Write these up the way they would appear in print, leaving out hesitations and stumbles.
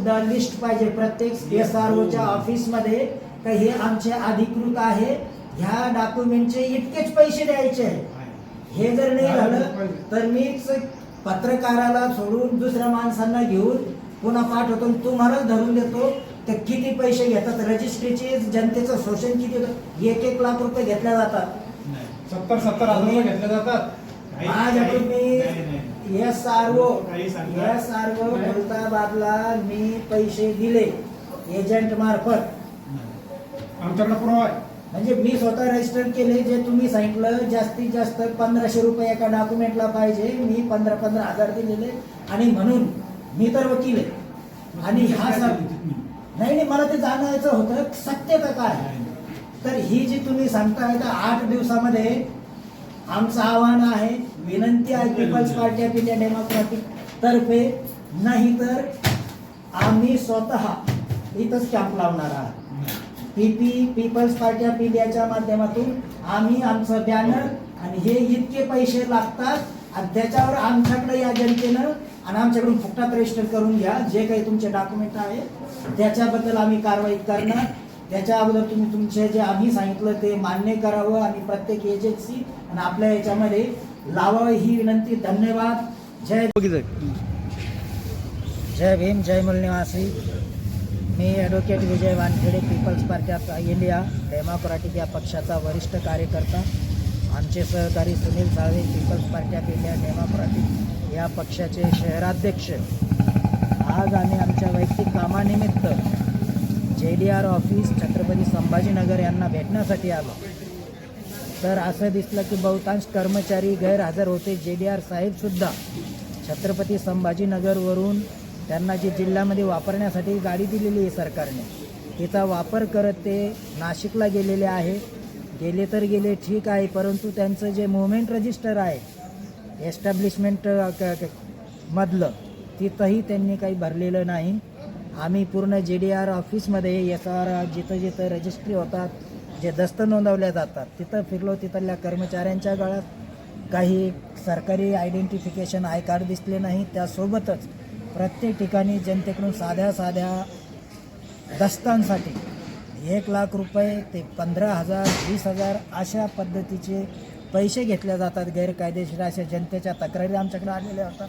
सुद्धा लिस्ट पाहिजे प्रत्येक SROच्या ऑफिसमध्ये का हे आमचे अधिकृत आहे, ह्या डॉक्युमेंटचे इतकेच पैसे द्यायचे आहे. हे जर नाही झालं तर मीच पत्रकाराला सोडून दुसऱ्या माणसांना घेऊन पुन्हा पाठवतो, तुम्हालाच धरून देतो. ते किती पैसे घेतात रजिस्ट्रीचे, जनतेचं शोषण किती होतं. 1-1 लाख रुपये घेतल्या जातात, 70,000 रुपये घेतले जातात. माझ्याकडून मी SRO खुलताबादला मी पैसे दिले एजंट मार्फत. आमच्याकडे पुरावा आहे. म्हणजे मी स्वतः रजिस्टर केले. जे तुम्ही सांगितलं जास्तीत जास्त 1500 रुपये एका डॉक्युमेंटला पाहिजे, मी 15,000 दिलेले. आणि म्हणून मी तर वकील आहे आणि हा सर नाही, मला ते जाणायचं होतं सत्यता काय. तर ही जी तुम्ही सांगताय तर 8 दिवसामध्ये आमचं आव्हान आहे, विनंती आहे people's party of India democratic तर्फे, नाही तर आम्ही स्वतः इथंच कॅम्प लावणार आहोत. पीपल्स पार्टी ऑफ इंडियाच्या माध्यमातून आम्ही आमचं बॅनर आणि हे इतके पैसे लागतात आणि त्याच्यावर आमच्याकडे या जनतेनं आणि आमच्याकडून फुकटात रजिस्टर करून घ्या. जे काही तुमचे डॉक्युमेंट आहे त्याच्याबद्दल आम्ही कारवाई करणार. त्याच्या अगोदर तुम्ही तुमचे जे आम्ही सांगितलं ते मान्य करावं आणि प्रत्येक एजन्सी आणि आपल्या याच्यामध्ये लावावं ही विनंती. धन्यवाद. जय भीम, जय मूल निवासी. मी advocate Vijay Wankhede, peoples party of India democratic या पक्षाचा वरिष्ठ कार्यकर्ता. आमचे सहकारी Sunil Salve, peoples party of India democratic या पक्षाचे शहराध्यक्ष. आज आम्ही आमच्या वैयक्तिक कामानिमित्त JDR ऑफिस छत्रपती संभाजीनगर यांना भेटण्यासाठी आलो. तर असं दिसलं की बहुतांश कर्मचारी गैरहजर होते. JDR साहेबसुद्धा छत्रपती संभाजीनगरवरून त्यांना जी जिल्ह्यामध्ये वापरण्यासाठी गाडी दिलेली आहे सरकारने, तिचा वापर करत ते नाशिकला गेलेले आहे. गेले तर गेले ठीक आहे, परंतु त्यांचं जे मुवमेंट रजिस्टर आहे एस्टॅब्लिशमेंट मधलं तिथंही त्यांनी काही भरलेलं नाही. आम्ही पूर्ण JDR ऑफिसमध्ये जिथं जिथं रजिस्ट्री होतात, जे दस्त नोंदवल्या जातात तिथं फिरलो. तिथल्या कर्मचाऱ्यांच्या गळ्यात काही सरकारी आयडेंटिफिकेशन आय कार्ड दिसले नाही. त्यासोबतच प्रत्येक ठिकाणी जनतेकडून साध्या दस्तांसाठी 1 लाख रुपये ते 15,000 20,000 अशा पद्धतीचे पैसे घेतले जातात गैरकायदेशीर. अशा जनतेच्या तक्रारी आमच्याकडे आलेल्या होतात.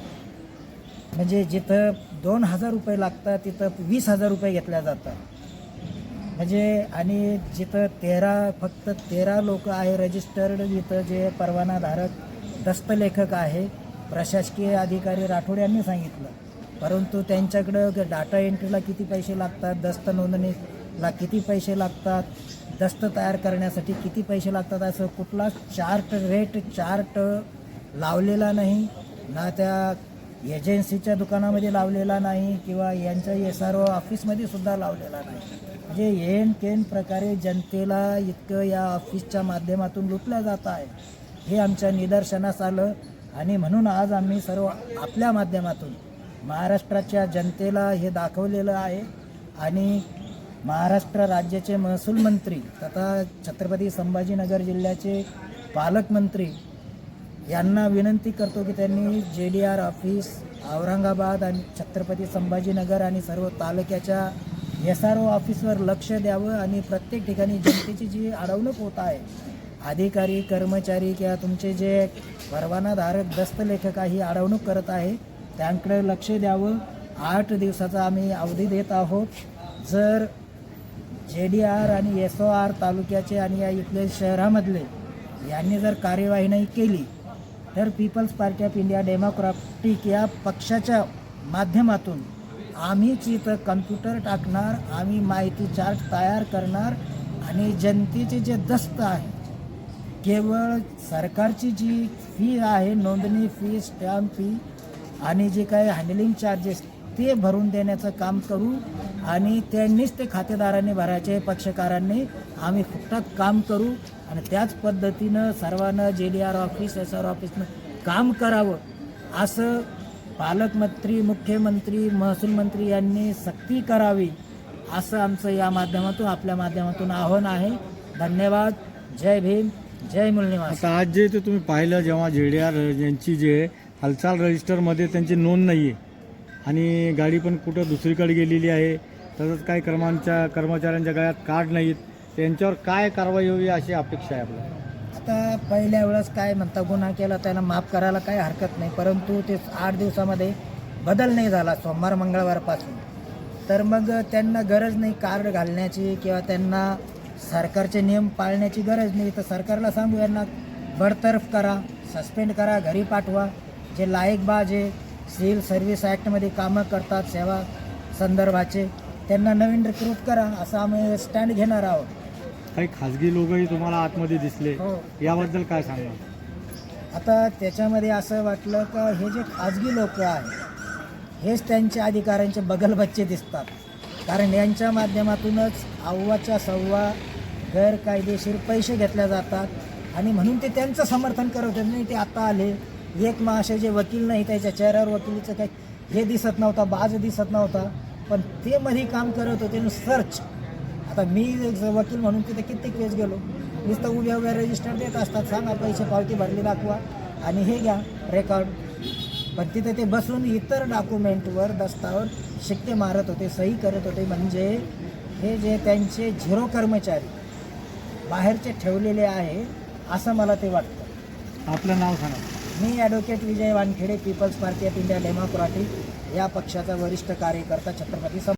म्हणजे जिथं 2,000 रुपये लागतात तिथं 20,000 रुपये घेतल्या जातात. म्हणजे आणि जिथं फक्त 13 लोक आहे रजिस्टर्ड, जिथं जे परवानाधारक दस्तलेखक आहे प्रशासकीय अधिकारी राठोड यांनी सांगितलं, परंतु त्यांच्याकडं डाटा एंट्रीला किती पैसे लागतात, दस्त नोंदणीला किती पैसे लागतात, दस्त तयार करण्यासाठी किती पैसे लागतात असं कुठला रेट चार्ट लावलेला नाही ना. त्या एजन्सीच्या दुकानामध्ये लावलेला नाही किंवा यांच्या SRO ऑफिसमध्ये सुद्धा लावलेला नाही. म्हणजे येन केन प्रकारे जनतेला इतकं या ऑफिसच्या माध्यमातून लुटलं जात आहे हे आमच्या निदर्शनास आलं. आणि म्हणून आज आम्ही सर्व आपल्या माध्यमातून महाराष्ट्राच्या जनतेला हे दाखवलेलं आहे. आणि महाराष्ट्र राज्याचे महसूल मंत्री तथा छत्रपती संभाजीनगर जिल्ह्याचे पालकमंत्री यांना विनंती करतो की त्यांनी JDR ऑफिस औरंगाबाद आणि छत्रपती संभाजीनगर आणि सर्व तालुक्याच्या SRO ऑफिसवर लक्ष द्यावं आणि प्रत्येक ठिकाणी जनतेची जी अडवणूक होत आहे, अधिकारी कर्मचारी किंवा तुमचे जे परवानाधारक दस्तलेखक ही अडवणूक करत आहे त्यांकडे लक्ष द्यावं. 8 दिवसाचा आम्ही अवधी देत आहोत. जर JDR आणि SOR तालुक्याचे आणि या इथले शहरामधले यांनी जर कार्यवाही नाही केली तर people's party of India democratic या पक्षाच्या माध्यमातून आम्हीच इथं कम्प्युटर टाकणार, आम्ही माहिती चार्ट तयार करणार आणि जनतेचे जे दस्त आहे केवळ सरकारची जी फी आहे, नोंदणी फी, स्टॅम्प फी आणि जे काही हँडलिंग चार्जेस ते भरून देण्याचं काम करू. आणि त्यांनीच ते खातेदारांनी भरायचे, पक्षकारांनी. आम्ही फुकटात काम करू आणि त्याच पद्धतीनं सर्वांना JDR ऑफिस SR ऑफिसनं काम करावं असं पालकमंत्री, मुख्यमंत्री, महसूल मंत्री यांनी सक्ती करावी असं आमचं या माध्यमातून आपल्या माध्यमातून आव्हान आहे. धन्यवाद. जय भीम, जय मूल निवासी. आता आज जे तुम्ही पाहिलं जेव्हा JDR यांची जे हालचाल रजिस्टरमध्ये त्यांची नोंद नाही आहे आणि गाडी पण कुठं दुसरीकडे गेलेली आहे. तसंच काही कर्मचाऱ्यांच्या गळ्यात कार्ड नाहीत. त्यांच्यावर काय कारवाई होईल अशी अपेक्षा आहे आपल्याला. आता पहिल्या वेळेस काय म्हणता गुन्हा केला त्याला माफ करायला काही हरकत नाही, परंतु ते 8 दिवसामध्ये बदल नाही झाला सोमवार मंगळवारपासून, तर मग त्यांना गरज नाही कार्ड घालण्याची किंवा त्यांना सरकारचे नियम पाळण्याची गरज नाही. तर सरकारला सांगू यांना बडतर्फ करा, सस्पेंड करा, घरी पाठवा. जे लायकबाज आहे, सिव्हिल सर्व्हिस ॲक्टमध्ये कामं करतात सेवा संदर्भाचे, त्यांना नवीन रिक्रूट करा असं आम्ही स्टँड घेणार आहोत. काही खाजगी लोकही तुम्हाला आतमध्ये दिसले, हो. याबद्दल काय सांगा. आता त्याच्यामध्ये असं वाटलं का हे जे खाजगी लोक आहेत हेच त्यांच्या अधिकाऱ्यांचे बगलबच्चे दिसतात, कारण यांच्या माध्यमातूनच अव्वाच्या सव्वा गैरकायदेशीर पैसे घेतले जातात आणि म्हणून ते त्यांचं समर्थन करत होते. नाही ते आता आले एक असे जे वकील नाही त्याच्या चेहऱ्यावर वकिलीचं काही हे दिसत नव्हता, बाज दिसत नव्हता, पण ते मध्ये काम करत होते सर्च. आता मी वकील म्हणून तिथे किती केस गेलो, नुसतं उभ्या रजिस्टर देत असतात, सांगा पैसे पावती भरली दाखवा आणि हे घ्या रेकॉर्ड. पण तिथे ते बसून इतर डॉक्युमेंटवर दस्तावर शिक्के मारत होते, सही करत होते. म्हणजे हे जे त्यांचे झिरो कर्मचारी बाहेरचे ठेवलेले आहे असं मला ते वाटतं. आपलं नाव सांगा. मी advocate Vijay Wankhede, peoples party of India democratic या पक्षाचा वरिष्ठ कार्यकर्ता, छत्रपती